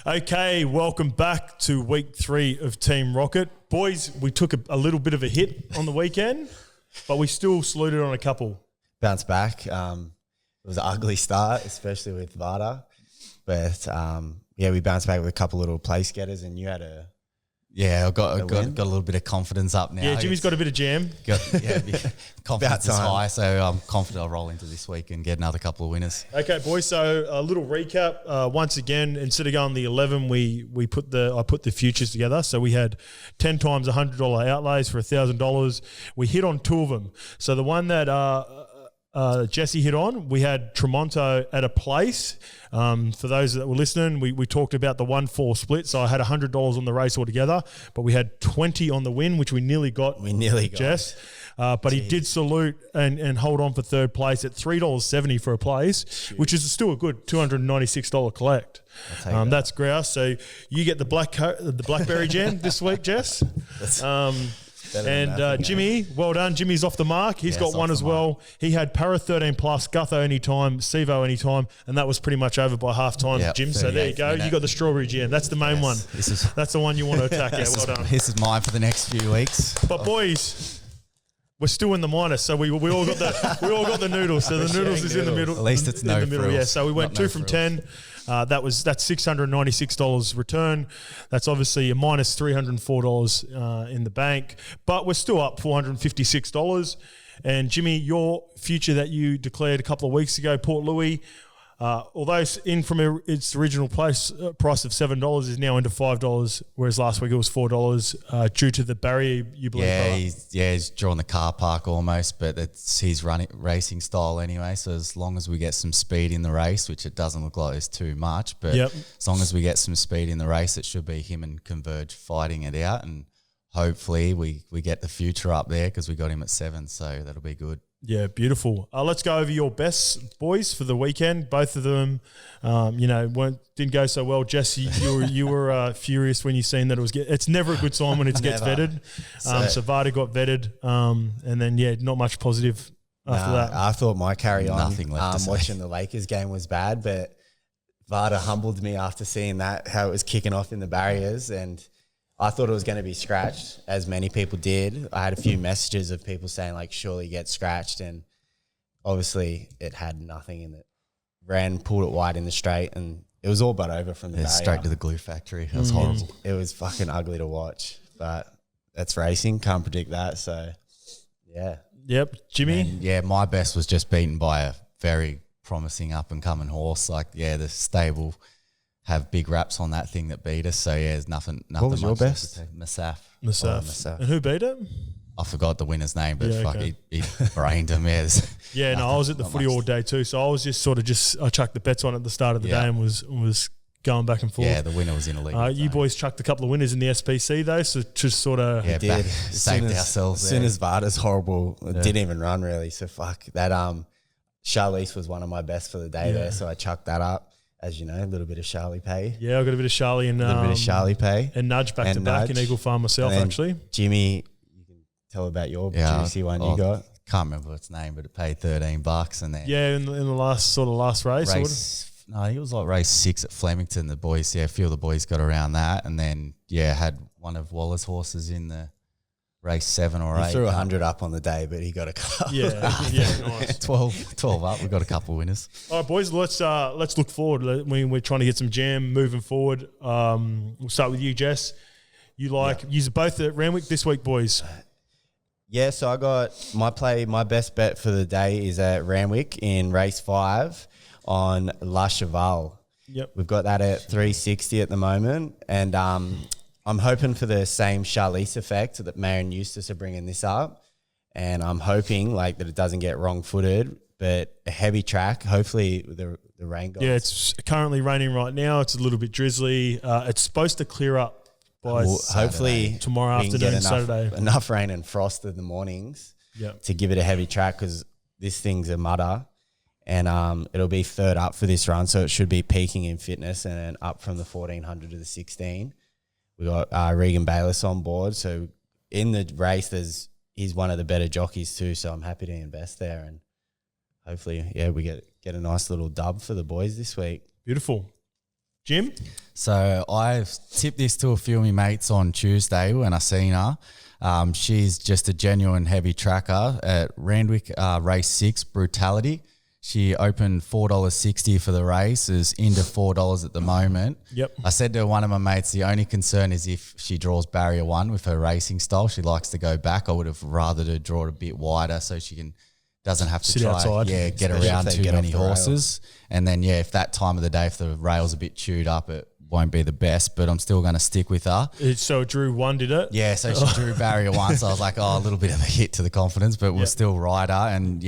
Okay, welcome back to week 3 of Team Rocket. Boys, we took a little bit of a hit on the weekend, but we still saluted on a couple. Bounced back. It was an ugly start, especially with Vada. But, we bounced back with a couple little place getters, and you had a... Yeah, I got a little bit of confidence up now. Yeah, Jimmy's got a bit of jam. Confidence is high, so I'm confident I'll roll into this week and get another couple of winners. Okay, boys. So a little recap. Once again, instead of going the 11, I put the futures together. So we had 10 times $100 outlays for $1,000. We hit on 2 of them. So the one that Jesse hit on, we had Tremonto at a place. For those that were listening, we talked about the 1-4 split. So I had $100 on the race altogether, but we had 20 on the win, which we nearly got. Jess. But he did salute and hold on for third place at $3.70 for a place, which is still a good $296 collect. That's grouse. So you get the blackberry jam this week, Jess. Jimmy, well done. Jimmy's off the mark. He's got one as well. He had Para 13 plus, Gutho anytime, Sevo anytime, and that was pretty much over by half time, Jim. So there you go. You got the strawberry jam. That's the main one. That's the one you want to attack. Yeah, well done. This is mine for the next few weeks. But boys, we're still in the minus, so we all got the noodles. So the noodles is in the middle. At least it's no frills. Yeah. So we went 2 from 10. That's $696 return. That's obviously a minus $304 in the bank, but we're still up $456. And Jimmy, your future that you declared a couple of weeks ago, Port Louis, although it's in from its original price of $7, is now into $5, whereas last week it was $4 due to the barrier, you believe? He's drawn the car park almost, but it's his racing style anyway. So as long as we get some speed in the race, which it doesn't look like there's too much, but as long as we get some speed in the race, it should be him and Converge fighting it out, and hopefully we get the future up there because we got him at 7, so that'll be good. Yeah, beautiful. Let's go over your best, boys, for the weekend. Both of them, didn't go so well. Jesse, you were furious when you seen that it was. It's never a good sign when it gets vetted. So Vada got vetted, and then not much positive after that. I thought my carry on. Nothing left to say. Watching the Lakers game was bad, but Vada humbled me after seeing that, how it was kicking off in the barriers, and I thought it was going to be scratched, as many people did. I had a few messages of people saying, like, surely get scratched, and obviously it had nothing in it. Pulled it wide in the straight, and it was all but over from the barrier. Straight to the glue factory. It was horrible. It was fucking ugly to watch, but that's racing. Can't predict that, so, yeah. Yep. Jimmy? And my best was just beaten by a very promising up-and-coming horse. The stable have big raps on that thing that beat us. So, there's nothing What was your best? Masaf. And who beat it? I forgot the winner's name, but he brained him. I was at the footy all day too. So I was just I chucked the bets on at the start of the day and was going back and forth. Yeah, the winner was in a league. You boys chucked a couple of winners in the SPC though, so just sort of... Yeah, did. Saved ourselves As soon as Vada's horrible, it didn't even run really. So, that Charlize was one of my best for the day there, so I chucked that up. As you know, a little bit of Charlie pay. Yeah, I got a bit of Charlie and and Nudge back to back in Eagle Farm myself, actually. Jimmy, you can tell about your juicy one you got. Can't remember its name, but it paid $13, and then in the last race. No, it was like race 6 at Flemington. The boys, a few of the boys got around that, and then had one of Waller's horses in the race 7 or 8. He threw 100 up on the day, but he got a couple. Nice. 12 up. We got a couple of winners. All right, boys. Let's look forward. We're trying to get some jam moving forward. We'll start with you, Jess. You both at Randwick this week, boys. So I got my best bet for the day is at Randwick in race 5 on La Cheval. Yep. We've got that at 360 at the moment, and I'm hoping for the same Charlize effect that Mayer and Eustace are bringing this up, and I'm hoping that it doesn't get wrong-footed, but a heavy track. Hopefully the rain goes. Yeah, it's currently raining right now. It's a little bit drizzly. It's supposed to clear up by hopefully tomorrow afternoon, Saturday. Enough rain and frost in the mornings to give it a heavy track, because this thing's a mudder, and it'll be third up for this run, so it should be peaking in fitness and then up from the 1400 to the 16. We got Regan Bayless on board, so in the race, he's one of the better jockeys too. So I'm happy to invest there, and hopefully, we get a nice little dub for the boys this week. Beautiful. Jim? So I've tipped this to a few of my mates on Tuesday when I seen her. She's just a genuine heavy tracker at Randwick race 6 Brutality. She opened $4.60 for the race, is into $4 at the moment. Yep. I said to one of my mates, the only concern is if she draws barrier 1 with her racing style. She likes to go back. I would have rather to draw it a bit wider so she doesn't have to sit try, outside. get around too many horses. And then, if that time of the day, if the rail's a bit chewed up, it won't be the best, but I'm still going to stick with her. So Drew 1 did it? Yeah, so she drew barrier 1, so I was like, a little bit of a hit to the confidence, but we'll still ride her. And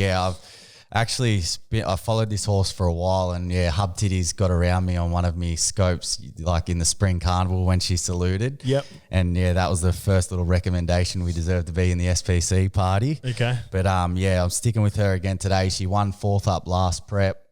I followed this horse for a while, and Hub Titties got around me on one of me scopes, like in the spring carnival when she saluted. Yep. And that was the first little recommendation we deserved to be in the SPC party. Okay. But I'm sticking with her again today. She won 4th up last prep.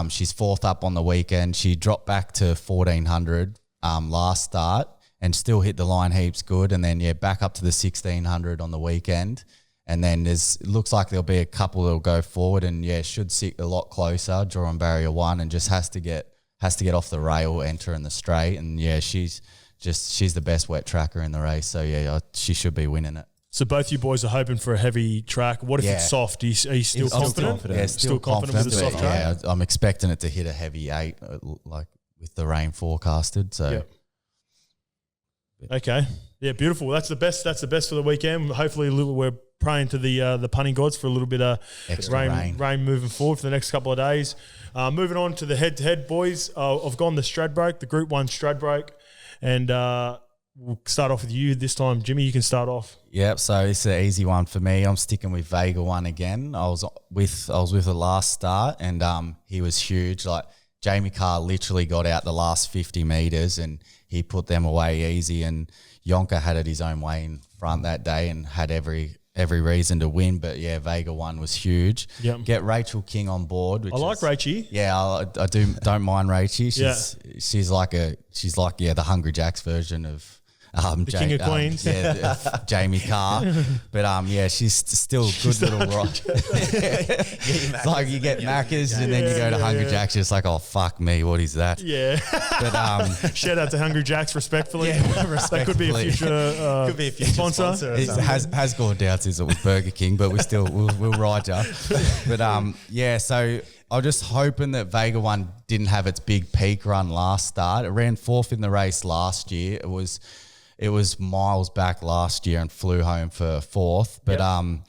She's 4th up on the weekend. She dropped back to 1400 last start and still hit the line heaps good. And then, back up to the 1600 on the weekend. And then it looks like there'll be a couple that'll go forward and, should sit a lot closer, drawing barrier 1, and just has to get off the rail, enter in the straight. And, she's the best wet tracker in the race. So, she should be winning it. So both you boys are hoping for a heavy track. What if it's soft? Are you still confident? Yeah, still confident with the soft track? Yeah, I'm expecting it to hit a heavy 8, like with the rain forecasted. So, okay, yeah, beautiful. That's the best. That's the best for the weekend. Hopefully, we're praying to the punting gods for a little bit of rain moving forward for the next couple of days. Moving on to the head-to-head, boys. I've gone the Stradbroke, the Group 1 Stradbroke, and we'll start off with you this time. Jimmy, you can start off. Yep, so it's an easy one for me. I'm sticking with Vega 1 again. I was with the last start, and he was huge. Like, Jamie Carr literally got out the last 50 metres and he put them away easy, and Yonka had it his own way in front that day and had every reason to win. But Vega 1 was huge. Yep. Get Rachel King on board. I like Rachie. Yeah, I don't mind Rachie. She's like the Hungry Jacks version of the King of Queens. Jamie Carr. But she's still a good little rock. It's like you get Macca's and then you go to Hungry Jacks. It's like, oh, fuck me, what is that? Yeah. But shout out to Hungry Jacks, respectfully. That could be a future sponsor. It has gone down since it was Burger King, but we'll ride you. But so I was just hoping that Vega 1 didn't have its big peak run last start. It ran 4th in the race last year. It was miles back last year and flew home for 4th. But I'm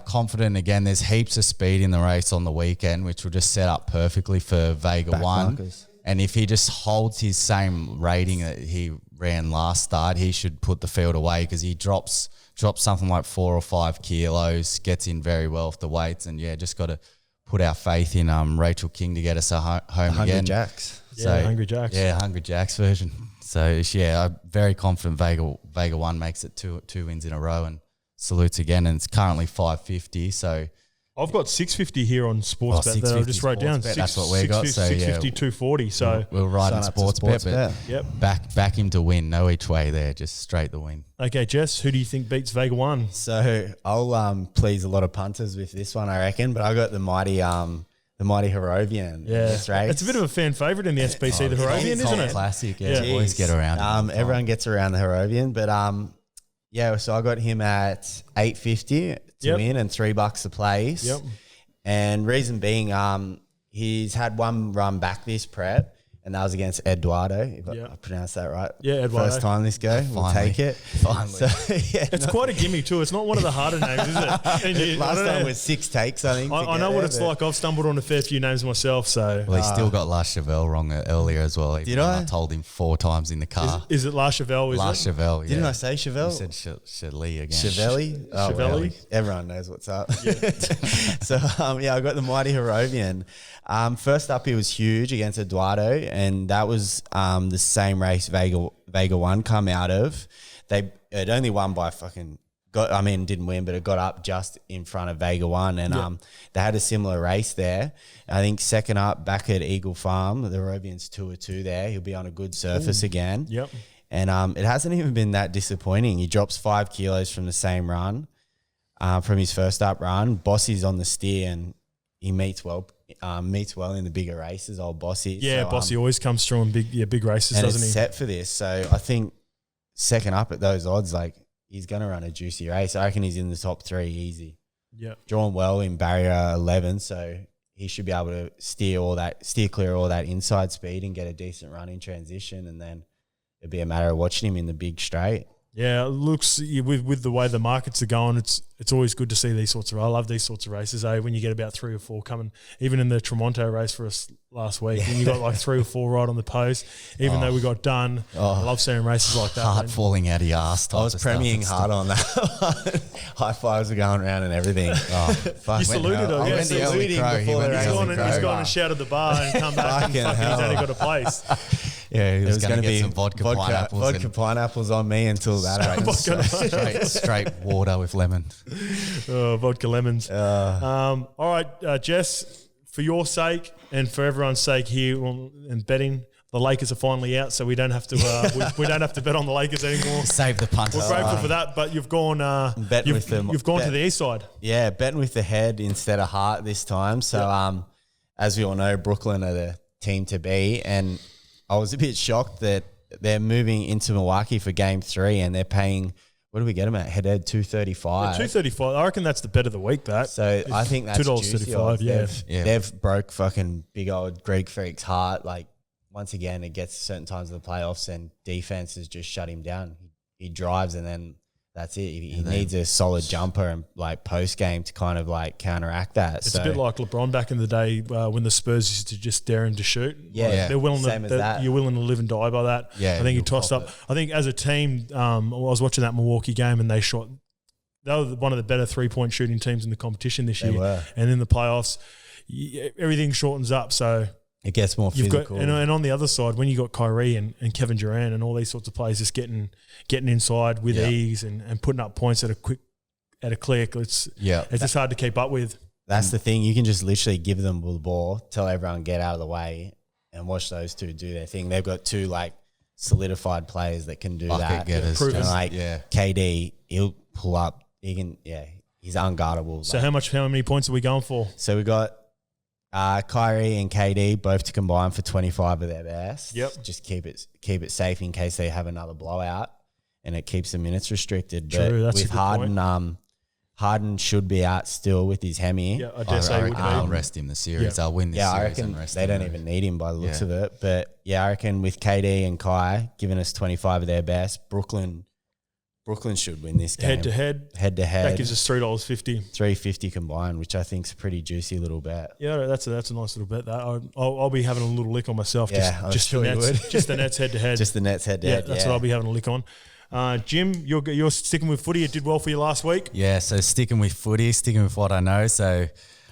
confident again. There's heaps of speed in the race on the weekend, which will just set up perfectly for Vega 1. Markers. And if he just holds his same rating that he ran last start, he should put the field away, because he drops something like 4 or 5 kilos, gets in very well with the weights, and just got to put our faith in Rachel King to get us home again. Hungry Jacks. Hungry Jacks. Yeah, Hungry Jacks version. So, I'm very confident Vega 1 makes it two wins in a row and salutes again. And it's currently 550. So I've got 650 here on Sportsbet that I just wrote down. That's what we got. So 650, 240. So we'll ride on Sportsbet. But back him to win. No each way there. Just straight the win. Okay, Jess, who do you think beats Vega 1? So I'll please a lot of punters with this one, I reckon. But I got the mighty Harrovian. Yeah, this race. It's a bit of a fan favourite in the SPC, the Harrovian, isn't it? Classic. Yeah, always get around. Everyone gets around the Harrovian, but so I got him at $8.50 to win and $3 a place. Yep. And reason being, he's had one run back this prep, and that was against Eduardo, if I pronounced that right. Yeah, Eduardo. First time this go. We'll take it. Finally. So, it's quite a gimme too. It's not one of the harder names, is it? Last time was 6 takes, I think. I know what it's like. I've stumbled on a fair few names myself. So he still got La Chevelle wrong earlier as well. Did I? I told him 4 times in the car. Is it La Chevelle? La Chevelle, Didn't I say Chevelle? You said Chevelle again. Chevelle? Oh, Chevelle. Everyone knows what's up. Yeah. So, I got the mighty Harrovian. First up, he was huge against Eduardo, and that was the same race Vega 1 come out of. It only won by didn't win, but it got up just in front of Vega 1, and they had a similar race there. I think second up, back at Eagle Farm, the Harrovian's 2-2 there. He'll be on a good surface again. Yep. And it hasn't even been that disappointing. He drops 5 kilos from the same run, from his first up run. Bossy's on the steer, and he meets well meets well in the bigger races, old Bossy. Yeah, so, Bossy always comes through in big races, and doesn't it's he? set for this. So I think second up at those odds, like he's going to run a juicy race. I reckon he's in the top 3 easy. Yeah. Drawn well in barrier 11, so he should be able to steer clear all that inside speed and get a decent run in transition, and then it'd be a matter of watching him in the big straight. Yeah, it looks with the way the markets are going, it's always good to see these sorts of. I love these sorts of races. When you get about 3 or 4 coming, even in the Tremonto race for us last week, and you got like 3 or 4 right on the post. Even though we got done, I love seeing races like that. Heart falling out of your ass. I was premiering hard on that. High fives were going around and everything. You saluted him. He saluting before the race. He's gone and shouted the bar and come back and he's only got a place. Yeah, he was going to get some vodka pineapples. Vodka pineapples on me until that. Straight water with lemon. Vodka lemons. All right, Jess, for your sake and for everyone's sake here and betting, the Lakers are finally out, so we don't have to we don't have to bet on the Lakers anymore. Save the punters. We're grateful for that, but you've gone you've gone to the east side. Yeah, betting with the head instead of heart this time. So as we all know, Brooklyn are the team to be, and I was a bit shocked that they're moving into Milwaukee for Game 3 and they're paying, what do we get them at? Head-to-head, $2.35. $2.35. I reckon that's the bet of the week, that. So I think that's $2.35, yeah. They've broke fucking big old Greek freak's heart. Like, once again, it gets certain times of the playoffs and defense has just shut him down. He drives and then that's it. He needs a solid jumper and like post game to kind of like counteract that. It's a bit like LeBron back in the day when the Spurs used to just dare him to shoot. Yeah, they're willing same as that. You're willing to live and die by that. Yeah, I think he tossed up. I think as a team, I was watching that Milwaukee game and they shot. They were one of the better 3-point shooting teams in the competition this year. Were. And in the playoffs, everything shortens up. So it gets more physical. And on the other side, when you got Kyrie and Kevin Durant and all these sorts of players just getting inside with ease and putting up points at a click, it's just hard to keep up with. That's the thing. You can just literally give them the ball, tell everyone get out of the way, and watch those two do their thing. They've got 2 like solidified players that can do that. Getters, and like KD, he'll pull up. He can, he's unguardable. So how many points are we going for? So we got Kyrie and KD both to combine for 25 of their best. Yep. Just keep it safe in case they have another blowout, and it keeps the minutes restricted. True, that's with a good point. Harden should be out still with his hemi. Yeah, I dare say would be. I'll rest him the series. Yeah. I'll win this series. I reckon and rest they don't even need him by the looks of it. But yeah, I reckon with KD and Kai giving us 25 of their best, Brooklyn should win this game. Head to head. That gives us $3.50. $3.50 combined, which I think is a pretty juicy little bet. Yeah, that's a nice little bet. That I'll be having a little lick on myself. I'm just sure the you Nets, would. just the Nets head to head. Just the Nets head to head. That's what I'll be having a lick on. Jim, you're sticking with footy. It did well for you last week. Yeah, so sticking with footy, sticking with what I know. So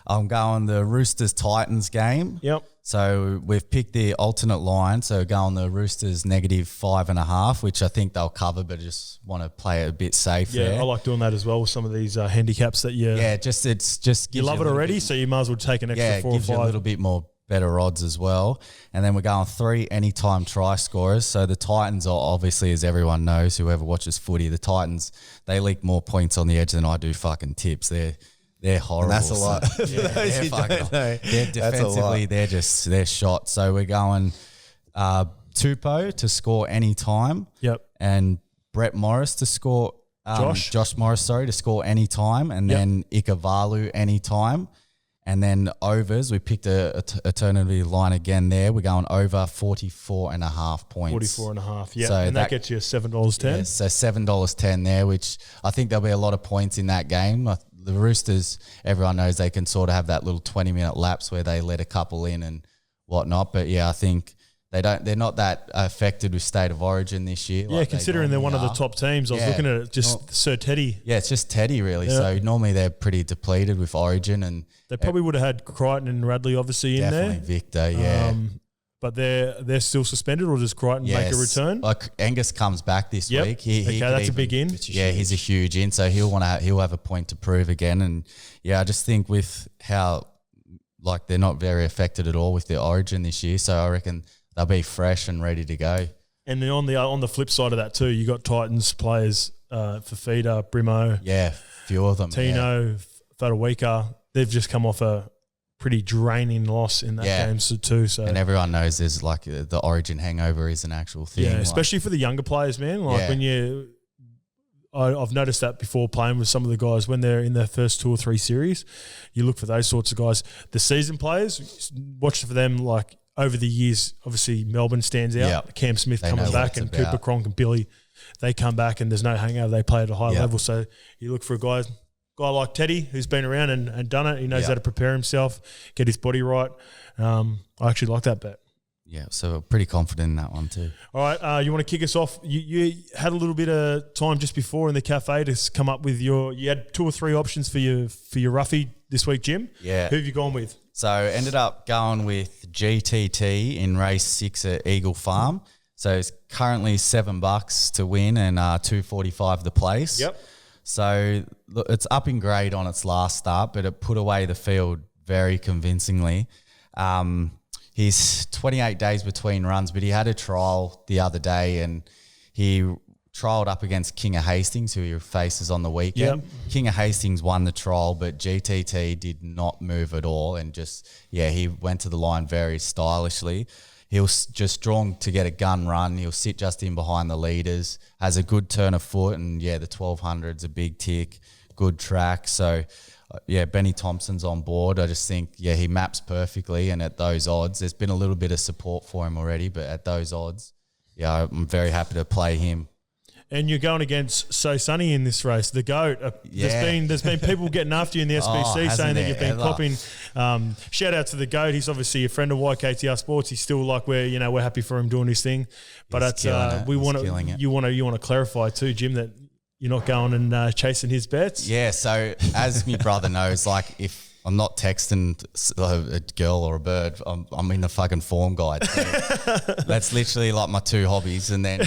I'm going the Roosters-Titans game. Yep. So we've picked the alternate line. So going the Roosters -5.5, which I think they'll cover, but just want to play it a bit safe. Yeah, there. I like doing that as well with some of these handicaps that you. Yeah, it's just you love it already, so you might as well take an extra 4 or 5. Gives you a little bit more better odds as well. And then we're going 3 anytime try scorers. So the Titans are obviously, as everyone knows, whoever watches footy, the Titans, they leak more points on the edge than I do fucing tips. They're horrible. And that's a lot. They're defensively, they're shot. So we're going Tupou to score any time. Yep. And Brett Morris to score. Josh Morris, to score any time. And then Ikavalu any time. And then overs, we picked a alternative line again there. We're going over 44.5 points. 44.5, yeah. So and that gets you $7.10. Yeah, so $7.10 there, which I think there'll be a lot of points in that game. The Roosters, everyone knows they can sort of have that little 20-minute lapse where they let a couple in and whatnot. But yeah, I think they're not that affected with State of Origin this year. Yeah, considering they're one of the top teams. I was looking at it, just Sir Teddy. Yeah, it's just Teddy really. Yeah. So normally they're pretty depleted with Origin, and they probably would have had Crichton and Radley obviously in there. Definitely Victor, yeah. But they're still suspended, or does Crichton make a return? Like Angus comes back this week. That's a big in. He's a huge in, so he'll have a point to prove again. And yeah, I just think with how like they're not very affected at all with the Origin this year, so I reckon they'll be fresh and ready to go. And then on the flip side of that too, you got Titans players, Fafita, Brimo, few of them, Tino, Fadawika. They've just come off a pretty draining loss in that game too. So, and everyone knows there's like the Origin hangover is an actual thing. Yeah, especially for the younger players, man. Like when I've noticed that before playing with some of the guys when they're in their first 2 or 3 series, you look for those sorts of guys. The season players, watch for them like over the years. Obviously, Melbourne stands out. Yep. Cam Smith coming back and Cooper Cronk and Billy, they come back and there's no hangover. They play at a high level. So you look for a guy like Teddy who's been around and done it. He knows how to prepare himself, get his body right. I actually like that bet. Yeah, so pretty confident in that one too. All right, you want to kick us off? You had a little bit of time just before in the cafe to come up with you had 2 or 3 options for your roughie this week, Jim. Yeah. Who have you gone with? So ended up going with GTT in race 6 at Eagle Farm. So it's currently $7 to win and $2.45 the place. Yep. So look, it's up in grade on its last start, but it put away the field very convincingly. He's 28 days between runs, but he had a trial the other day and he trialled up against King of Hastings, who he faces on the weekend. Yep. King of Hastings won the trial, but GTT did not move at all and he went to the line very stylishly. He was just strong to get a gun run. He'll sit just in behind the leaders, has a good turn of foot, and the 1200's a big tick, good track. So, Benny Thompson's on board. I just think, he maps perfectly, and at those odds, there's been a little bit of support for him already, but at those odds, I'm very happy to play him. And you're going against So Sunny in this race, the GOAT. There's been people getting after you in the SBC saying that you've been copying. Shout out to the GOAT. He's obviously a friend of YKTR Sports. He's still like we're happy for him doing his thing. But you want to clarify too, Jim, that you're not going and chasing his bets. Yeah. So as my brother knows, like if I'm not texting a girl or a bird, I'm in a fucking form guide. So that's literally like my 2 hobbies. And then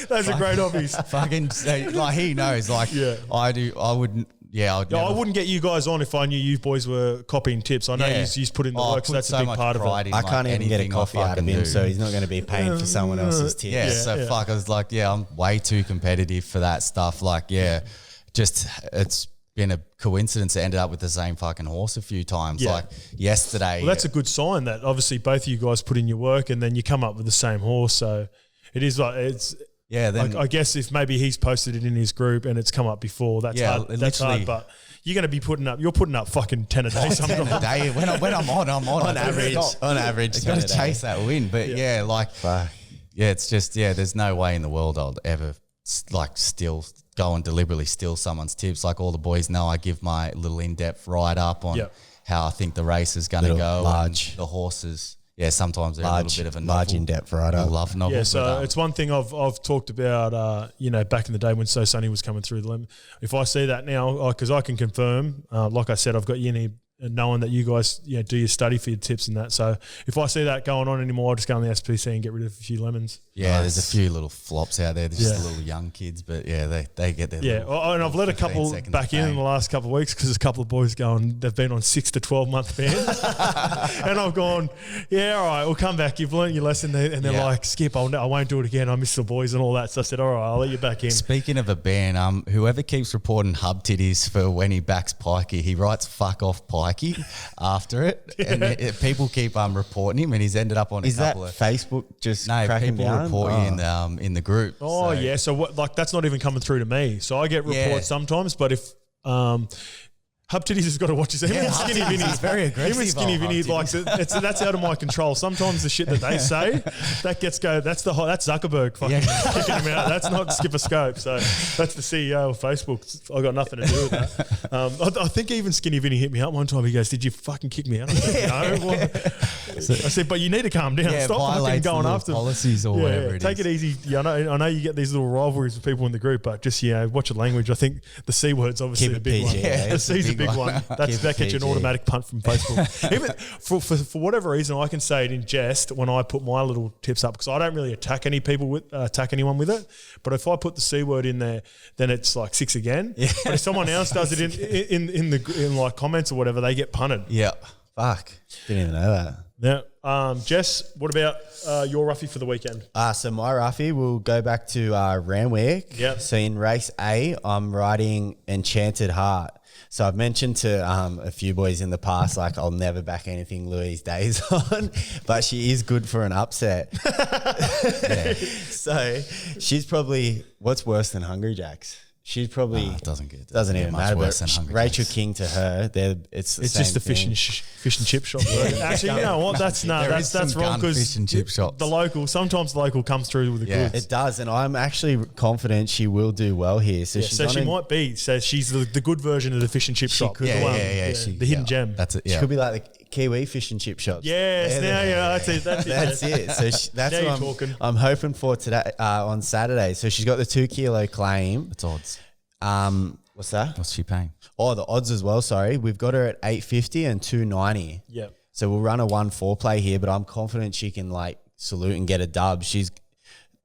those are great hobbies. Fucking like he knows. Like I do. I wouldn't. I wouldn't get you guys on if I knew you boys were copying tips. I know you've put in the work, so that's a big part of it. I can't even get a coffee out of him, so he's not going to be paying for someone else's tips. I was like, I'm way too competitive for that stuff. Like, it's been a coincidence it ended up with the same fucking horse a few times. Like yesterday. Well, that's a good sign that obviously both of you guys put in your work and then you come up with the same horse. So it is like it's. Yeah, then I guess if maybe he's posted it in his group and it's come up before, that's hard. That's hard, but you're going to be putting up fucking 10 a day. 10 a day. When I'm on on average. On average, I've got to chase that win. But it's just there's no way in the world I'll ever go and deliberately steal someone's tips. Like all the boys know, I give my little in-depth write-up on how I think the race is going to go. Large. The horses. Yeah, sometimes they're a little bit of a novel. Large in-depth writer. I love novels. Yeah, so it's one thing I've talked about, back in the day when So Sunny was coming through the limb. If I see that now, because I can confirm, like I said, I've got Yinny knowing that you guys do your study for your tips and that. So if I see that going on anymore, I'll just go on the SPC and get rid of a few lemons. Yeah, there's a few little flops out there. There's just little young kids, but they get their and I've let a couple back in the last couple of weeks because there's a couple of boys they've been on 6 to 12 month bans. And I've gone, all right, we'll come back. You've learnt your lesson. And they're like, Skip, I won't do it again. I miss the boys and all that. So I said, all right, I'll let you back in. Speaking of a ban, whoever keeps reporting hub titties for when he backs Pikey, he writes fuck off Pikey after it. And people keep reporting him and he's ended up on a couple of... Is that Facebook just cracking down? Report you in the group. Oh, so. So what, that's not even coming through to me. So I get reports sometimes, but if Hub Titties has got to watch his Skinny Vinny. He's very aggressive. Him and Skinny Vinny, that's out of my control. Sometimes the shit that they say, that's Zuckerberg fucking kicking him out. That's not Skipper Scope. So that's the CEO of Facebook. I've got nothing to do with that. I think even Skinny Vinny hit me up one time. He goes, "Did you fucking kick me out?" I said, "No." I said, "But you need to calm down. Stop fucking going after policies or whatever it is. Take it easy." Yeah, I know you get these little rivalries with people in the group, but just watch your language. I think the C word's obviously a big one. The C's a big one. That gets you an automatic punt from Facebook. Even for whatever reason, I can say it in jest when I put my little tips up because I don't really attack anyone with it. But if I put the C word in there, then it's like 6 again. Yeah. But if someone else does it in like comments or whatever, they get punted. Yeah. Fuck. Didn't even know that. Yeah. Jess, what about your roughie for the weekend? So my roughie will go back to Randwick. Yep. So in race A, I'm riding Enchanted Heart. So I've mentioned to a few boys in the past, like I'll never back anything Louise Day's on, but she is good for an upset. So she's probably, what's worse than Hungry Jacks? She's probably doesn't even much matter. Worse But than Hungry Rachel Jacks. King to her, it's Just a fish and chip shop. Actually, you know what? That's wrong because fish and chip shops. Sometimes the local comes through with the goods. It does, and I'm actually confident she will do well here. So she might be. So she's the good version of the fish and chip shop. could- The hidden gem. That's it. She Yeah. could be like the Kiwi fish and chip shops. Yes, that's it. That's it. So that's Now what you're talking. I'm hoping for today on Saturday. So she's got the 2 kilo claim. It's odds. What's that? What's she paying? Oh, the odds as well. Sorry, we've got her at 850 and 290. Yeah. So we'll run a 1-4 play here, but I'm confident she can like salute and get a dub. She's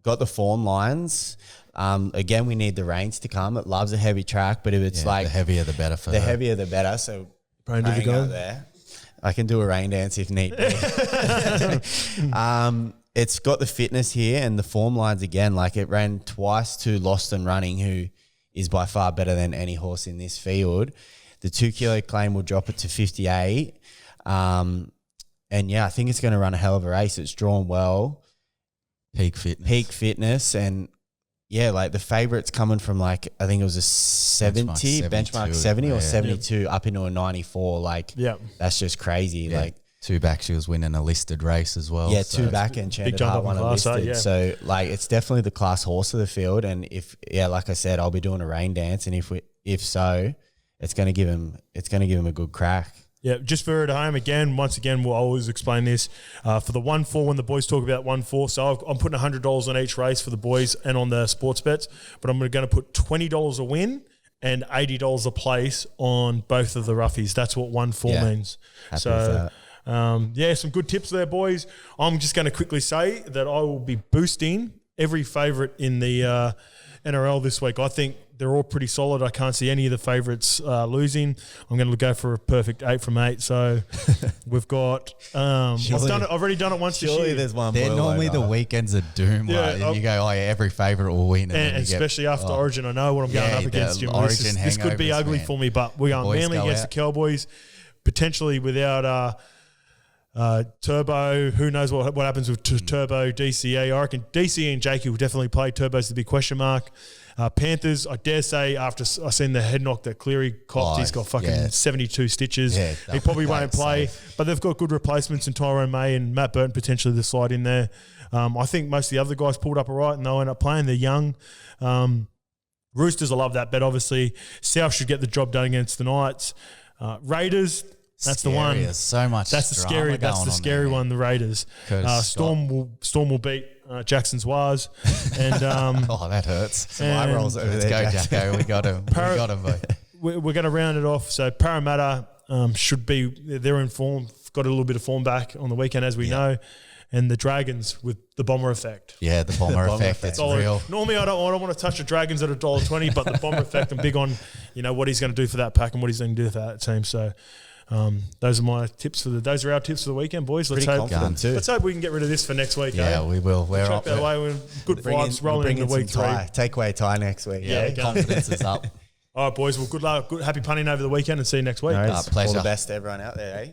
got the form lines. Again, we need the reins to come. It loves a heavy track, but if it's like the heavier the better for her. the heavier the better. So Brain to the praying go. out there. I can do a rain dance if need be. It's got the fitness here and the form lines again. Like it ran twice to Lost and Running, who is by far better than any horse in this field. The 2 kilo claim will drop it to 58. And yeah, I think it's going to run a hell of a race. It's drawn well. Peak fitness. And yeah, like the favourites coming from like, I think it was a 70, benchmark 70 or 72 up into a 94. Like, that's just crazy. Yeah. Like, 2 back, she was winning a listed race as well. Yeah, 2 back and Enchanted Heart won a listed. So like, it's definitely the class horse of the field. And like I said, I'll be doing a rain dance. And if so, it's going to give him a good crack. Yeah, just for her at home, once again, we'll always explain this. For the 1-4, when the boys talk about 1-4, so I'm putting $100 on each race for the boys and on the sports bets, but I'm going to put $20 a win and $80 a place on both of the roughies. That's what 1-4 means. Happy with that. Some good tips there, boys. I'm just going to quickly say that I will be boosting every favourite in the NRL this week. I think they're all pretty solid. I can't see any of the favourites losing. I'm going to go for a perfect 8 from 8. So we've got. I've already done it once this year. There's one. They're normally the weekends of doom. And you go, every favourite will win. And especially after Origin, I know what I'm going up against. This could be ugly for me, but we're going Manly against the Cowboys, potentially without Turbo. Who knows what happens with Turbo, DCA. I reckon DCA and Jakey will definitely play. Turbo's the big question mark. Panthers, I dare say, after I seen the head knock that Cleary copped, he's got fucking 72 stitches. Yeah, he probably won't play, but they've got good replacements in Tyrone May and Matt Burton potentially to slide in there. I think most of the other guys pulled up all right and they'll end up playing. They're young. Roosters, I love that bet, obviously. South should get the job done against the Knights. Raiders, that's the one. So much. That's the scary. That's the scary one. The Raiders. Storm will beat Jackson's Waz, and that hurts. Some eye rolls over there. Let's go, Jacko. We got him. We're going to round it off. So Parramatta should be. They're in form. Got a little bit of form back on the weekend, as we know. And the Dragons with the Bomber effect. Yeah, the Bomber effect. It's real. Normally, I don't want to touch the Dragons at $1.20, but the Bomber effect, I'm big on. What he's going to do for that pack and what he's going to do for that team. So. Those are my tips those are our tips for the weekend, boys. Let's hope we can get rid of this for next week. Yeah, we will. We're up that way. We're good vibes rolling into week 3. Takeaway tie next week. Yeah, confidence is up. All right, boys. Well, good luck. Happy punting over the weekend and see you next week. Pleasure. All the best to everyone out there, eh?